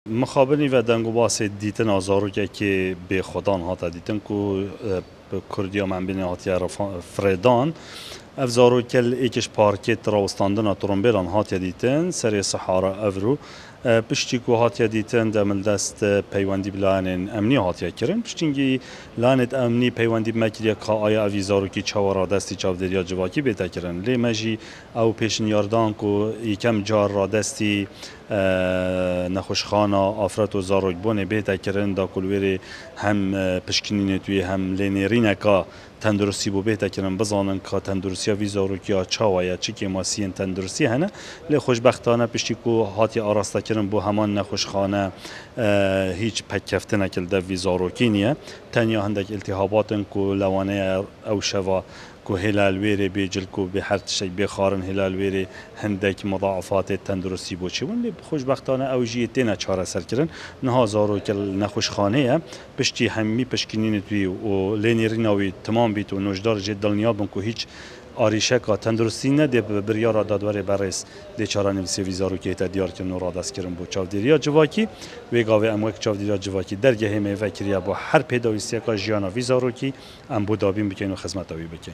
مخابنی و دنگو باس دیتن آزاروکه که به خودان هاتا دیتن که کردیا من بین هاتی فردان افزارو کل ایکش پارکت راوستاندن ترومبیلان هاتی دیتن سری صحارا افرو پشتی که هاتی دیتن دمل دست پیوندی بلان امنی هاتی کرن پشتینگی لانت امنی پیوندی مکریه که آیا اویزارو کی چوارا دستی چاودریا جواکی بیتا کرن لی مجی او پیشن یاردان که یکم جار را دستی نخوشخانه آفرت و زاروک بونه بیتا کرن دا کلویری هم پشکنین توی هم لینیرینه که تندرستی بو بیتا کرن بزانن که تندرستی ویزاروکیا چاویا چی که ماسین تندرستی هنه لی خوشبختانه پشتی که هاتی آراسته کرن بو همان نخوشخانه هیچ پکفته نکل ده ویزاروکی نیه تنیا هندک التهاباتن که لوانه او شوا که هلال ویری بیجل که به هر شی بخارن هلال ویری هندک مضاعفات تندرستی بوچه لی خوشبختانه او جیتینا چاره سر کرن نه زارو کل نخوشخانه پشتی همی پشکنین توی و لینیریناوی تمام بیت و نوجدار جد دلنیابن که هیچ آریشه که تندرستی نده بریارا دادواره برس دی چاره نویسی ویزارو که تا دیار که نورا دست کرن بو چاودریا جواکی ویگاوی اموک چاودریا جواکی درگه همه وکریا با هر پیداویستی که جیانا ویزارو کی ام بودابین بکن و خدمت آوی بکن